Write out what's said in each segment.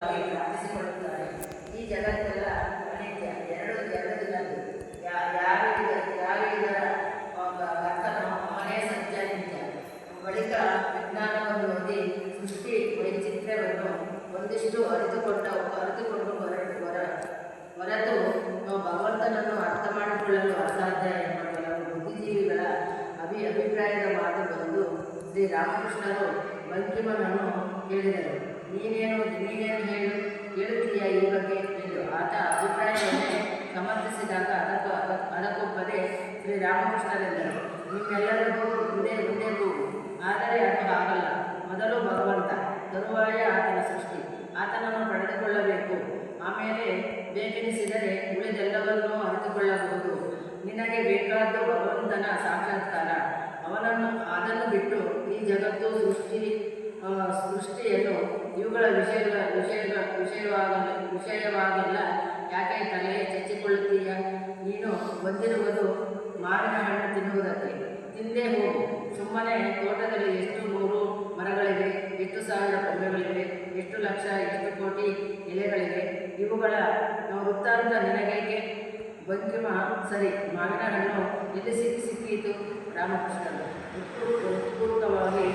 ಪ್ರಾರ್ಥಿಸಿಕೊಳ್ಳುತ್ತಾರೆ. ಈ ಜಗತ್ತೆಲ್ಲ ಅನಿತ್ಯ, ಎರಡು ದಿನದ್ದು. ಯಾರು ಇದರ ಕರ್ತನೋ ಅವನೇ ಸತ್ಯ ನಿತ್ಯ. ಬಳಿಕ ವಿಜ್ಞಾನವನ್ನು ಓದಿ ಸೃಷ್ಟಿ ವೈಚಿತ್ರ್ಯವನ್ನು ಒಂದಿಷ್ಟು ಅರಿತುಕೊಂಡು ಹೊರತು ಭಗವಂತನನ್ನು ಅರ್ಥ ಮಾಡಿಕೊಳ್ಳಲು ಅಸಾಧ್ಯ ಎಂಬ ಕೆಲವು ಬುದ್ಧಿಜೀವಿಗಳ ಅಭಿಪ್ರಾಯದ ಮಾತು ಬಂದು ಶ್ರೀರಾಮಕೃಷ್ಣರು ಬಂಕಿಮನನ್ನು ಕೇಳಿದರು. ನೀನೇನು ಹೇಳುತ್ತೀಯ ಈ ಬಗ್ಗೆ ಎಂದು ಆತ ಅಭಿಪ್ರಾಯವನ್ನೇ ಸಮರ್ಥಿಸಿದಾಗ ಅದಕ್ಕೊಪ್ಪದೆ ಶ್ರೀರಾಮಕೃಷ್ಣರೆಂದರು. ನಿಮ್ಮೆಲ್ಲರಿಗೂ ಮುಂದೆ ಕೂಗು, ಆದರೆ ಅದು ಆಗಲ್ಲ. ಮೊದಲು ಭಗವಂತ, ತರುವಾಯ ಆತನ ಸೃಷ್ಟಿ. ಆತನನ್ನು ಪಡೆದುಕೊಳ್ಳಬೇಕು. ಆಮೇಲೆ ಬೇಕೆನಿಸಿದರೆ ಉಳಿದೆಲ್ಲವನ್ನೂ ಅರಿತುಕೊಳ್ಳಬಹುದು. ನಿನಗೆ ಬೇಕಾದ್ದು ಭಗವಂತನ ಸಾಕ್ಷಾತ್ಕಾರ. ಅದನ್ನು ಬಿಟ್ಟು ಈ ಜಗತ್ತು ಸೃಷ್ಟಿಯನ್ನು ಇವುಗಳ ವಿಷಯವಾಗಿಲ್ಲ ಯಾಕೆ ತಲೆ ಚಚ್ಚಿಕೊಳ್ಳುತ್ತೀಯ? ನೀನು ಬಂದಿರುವುದು ಮಾವಿನ ಹಣ್ಣು ತಿನ್ನುವುದಕ್ಕೆ. ತಿಂದೇ ಹೋಗು. ಸುಮ್ಮನೆ ತೋಟದಲ್ಲಿ ಎಷ್ಟು 100 ಮರಗಳಿವೆ, ಎಷ್ಟು 1000 ಕೊಂಬೆಗಳಿವೆ, ಎಷ್ಟು ಲಕ್ಷ, ಎಷ್ಟು ಕೋಟಿ ಎಲೆಗಳಿವೆ. ಇವುಗಳ ವೃತ್ತಾಂತ ನಿನಗೇಕೆ? ಬಂಕಿಮ, ಸರಿ, ಮಾವಿನ ಹಣ್ಣು ಎಲ್ಲಿ ಸಿಕ್ಕೀತು? ರಾಮಕೃಷ್ಣರು ಉತ್ಪೂರ್ವಕವಾಗಿ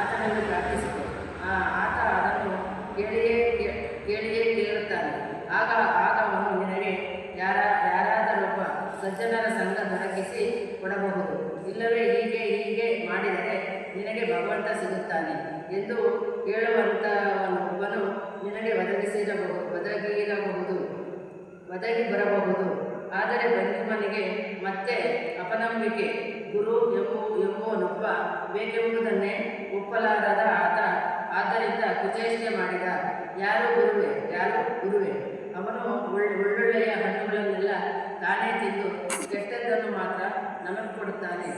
ಆತನಲ್ಲಿ ಪ್ರಾರ್ಥಿಸಿತು. ಆತ ಅದನ್ನು ಕೇಳಿಯೇ ಕೇಳುತ್ತಾನೆ. ಆಗ ಅವನು ನಿನಗೆ ಯಾರಾದರೊಬ್ಬ ಸಜ್ಜನರ ಸಂಘ ದೊರಕಿಸಿ ಕೊಡಬಹುದು. ಇಲ್ಲವೇ ಹೀಗೆ ಮಾಡಿದರೆ ನಿನಗೆ ಭಗವಂತ ಸಿಗುತ್ತಾನೆ ಎಂದು ಹೇಳುವಂಥವನೊಬ್ಬನು ನಿನಗೆ ಒದಗಿ ಬರಬಹುದು. ಆದರೆ ಬಂಕಿಮನಿಗೆ ಮತ್ತೆ ಅಪನಂಬಿಕೆ. ಗುರು ಎಂಬುವನೊಬ್ಬ ಬೇಕೆಂಬುದನ್ನೇ ಒಪ್ಪಲಾರದ ಆತ ಆದ್ದರಿಂದ ಕುಚೇಷ್ಟೆ ಮಾಡಿದ. ಯಾರು ಗುರುವೆ? ಅವನು ಒಳ್ಳೊಳ್ಳೆಯ ಹಣ್ಣುಗಳನ್ನೆಲ್ಲ ತಾನೇ ತಿಂದು ಕೆಟ್ಟದ್ದನ್ನು ಮಾತ್ರ ನಮಗೆ ಕೊಡುತ್ತಾನೆ.